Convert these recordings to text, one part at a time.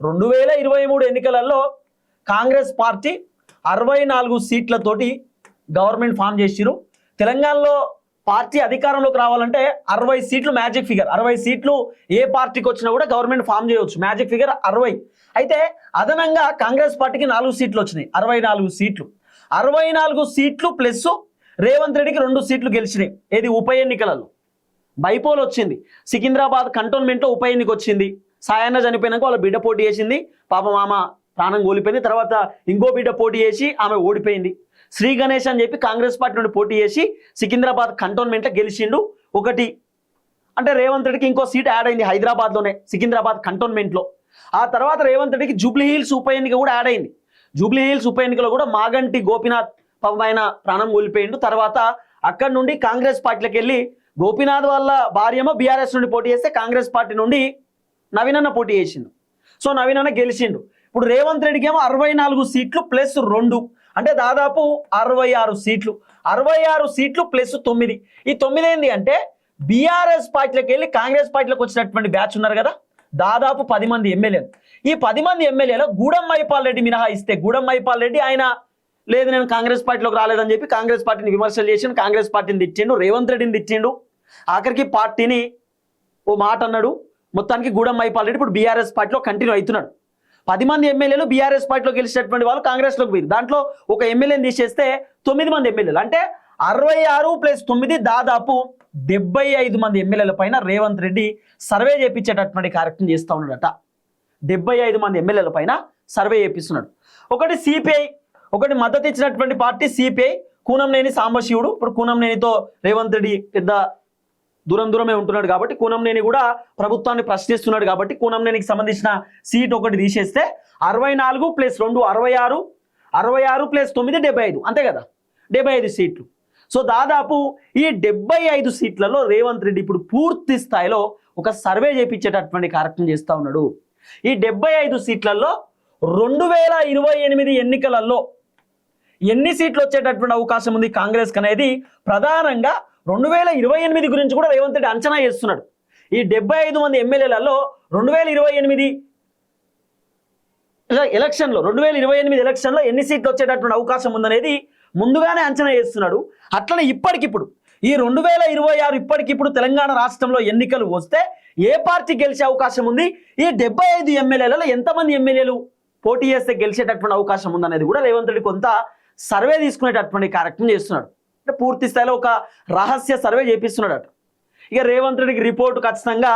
2023 ఎన్నికలలో Congress party 64 సీట్లతోటి government form చేసిరు. తెలంగాణలో పార్టీ అధికారంలోకి రావాలంటే 60 సీట్లు మ్యాజిక్ ఫిగర్. 60 సీట్లు ఏ పార్టీకి వచ్చినా కూడా గవర్నమెంట్ ఫామ్ చేయవచ్చు. Magic figure 60. అయితే అదనంగా కాంగ్రెస్ పార్టీకి 4 సీట్లు వచ్చినాయి. 64 సీట్లు. 64 సీట్లు ప్లస్ రేవంత్ రెడ్డికి 2 సీట్లు గెలిచినాయి. ఏది ఉప ఎన్నికలలో బైపోల్ వచ్చింది. సికింద్రాబాద్ కంటోన్మెంట్లో ఉప ఎన్నిక వచ్చింది. సాయన్న చనిపోయినాక వాళ్ళ బిడ్డ పోటీ చేసింది. పాపం ఆమె ప్రాణం కోల్పోయింది. తర్వాత ఇంకో బిడ్డ పోటీ చేసి ఆమె ఓడిపోయింది. శ్రీ గణేష్ అని చెప్పి కాంగ్రెస్ పార్టీ నుండి పోటీ చేసి సికింద్రాబాద్ కంటోన్మెంట్లో గెలిచిండు. ఒకటి అంటే రేవంత్ రెడ్డికి ఇంకో సీట్ యాడ్ అయింది హైదరాబాద్లోనే సికింద్రాబాద్ కంటోన్మెంట్లో. ఆ తర్వాత రేవంత్ రెడ్డికి జూబ్లీ హిల్స్ ఉప ఎన్నిక కూడా యాడ్ అయింది. జూబ్లీ హిల్స్ ఉప ఎన్నికలో కూడా మాగంటి గోపీనాథ్ పాపం ఆయన ప్రాణం కోల్పోయిండు. తర్వాత అక్కడి నుండి కాంగ్రెస్ పార్టీలోకి వెళ్ళి గోపీనాథ్ వాళ్ళ భార్యమో బీఆర్ఎస్ నుండి పోటీ చేస్తే కాంగ్రెస్ పార్టీ నుండి నవీనన్న పోటీ చేసిండు. సో నవీనన్న గెలిచిండు. ఇప్పుడు రేవంత్ రెడ్డికి ఏమో 64 సీట్లు ప్లస్ 2 అంటే దాదాపు 66 సీట్లు. 66 సీట్లు ప్లస్ 9. ఈ 9 ఏంది అంటే బీఆర్ఎస్ పార్టీలోకి వెళ్ళి కాంగ్రెస్ పార్టీలోకి వచ్చినటువంటి బ్యాచ్ ఉన్నారు కదా, దాదాపు 10 మంది ఎమ్మెల్యేలు. ఈ 10 మంది ఎమ్మెల్యేలో గూడెం మైపాల్ రెడ్డి మినహాయిస్తే, గూడెం మైపాల్ రెడ్డి ఆయన లేదు నేను కాంగ్రెస్ పార్టీలోకి రాలేదని చెప్పి కాంగ్రెస్ పార్టీని విమర్శలు చేసిండు, కాంగ్రెస్ పార్టీని తిట్టిండు, రేవంత్ రెడ్డిని తిట్టిండు. ఆఖరికి పార్టీని ఓ మాట అన్నాడు. మొత్తానికి గూడెం మైపాల్ రెడ్డి ఇప్పుడు బీఆర్ఎస్ పార్టీలో కంటిన్యూ అవుతున్నాడు. 10 మంది ఎమ్మెల్యేలు బీఆర్ఎస్ పార్టీలో గెలిచినటువంటి వాళ్ళు కాంగ్రెస్లోకి పోయారు. దాంట్లో ఒక ఎమ్మెల్యేని తీసేస్తే 9 మంది ఎమ్మెల్యేలు అంటే 66 ప్లస్ 9 దాదాపు 75 మంది ఎమ్మెల్యేల పైన రేవంత్ రెడ్డి సర్వే చేయించేటటువంటి కార్యక్రమం చేస్తూ ఉన్నాడట. 75 మంది ఎమ్మెల్యేల పైన సర్వే చేపిస్తున్నాడు. ఒకటి సిపిఐ, ఒకటి మద్దతు ఇచ్చినటువంటి పార్టీ సిపిఐ, కూనంనేని సాంబశివుడు. ఇప్పుడు కూనంనేనితో రేవంత్ రెడ్డి పెద్ద దూరమే ఉంటున్నాడు కాబట్టి కూనంనేని కూడా ప్రభుత్వాన్ని ప్రశ్నిస్తున్నాడు కాబట్టి కూనంనేనికి సంబంధించిన సీట్ ఒకటి తీసేస్తే 64 ప్లస్ 2 66, 66 ప్లస్ 9 75 అంతే కదా, 75 సీట్లు. సో దాదాపు ఈ 75 సీట్లలో రేవంత్ రెడ్డి ఇప్పుడు పూర్తి స్థాయిలో ఒక సర్వే చేయించేటటువంటి కార్యక్రమం చేస్తూ ఉన్నాడు. ఈ 75 సీట్లలో 2028 ఎన్నికలలో ఎన్ని సీట్లు వచ్చేటటువంటి అవకాశం ఉంది కాంగ్రెస్ అనేది ప్రధానంగా 2028 గురించి కూడా రేవంత్ రెడ్డి అంచనా చేస్తున్నాడు. ఈ 75 మంది ఎమ్మెల్యేలలో 2028 ఎలక్షన్లో 2028 ఎలక్షన్లో ఎన్ని సీట్లు వచ్చేటటువంటి అవకాశం ఉందనేది ముందుగానే అంచనా చేస్తున్నాడు. అట్లనే ఇప్పటికిప్పుడు ఈ 2026 ఇప్పటికిప్పుడు తెలంగాణ రాష్ట్రంలో ఎన్నికలు వస్తే ఏ పార్టీ గెలిచే అవకాశం ఉంది, ఈ 75 ఎమ్మెల్యేలలో ఎంతమంది ఎమ్మెల్యేలు పోటీ చేస్తే గెలిచేటటువంటి అవకాశం ఉందనేది కూడా రేవంత్ రెడ్డి కొంత సర్వే తీసుకునేటటువంటి కార్యక్రమం చేస్తున్నాడు. అంటే పూర్తి స్థాయిలో ఒక రహస్య సర్వే చేపిస్తున్నాడట. ఇక రేవంత్ రెడ్డికి రిపోర్టు ఖచ్చితంగా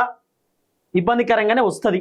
ఇబ్బందికరంగానే వస్తుంది.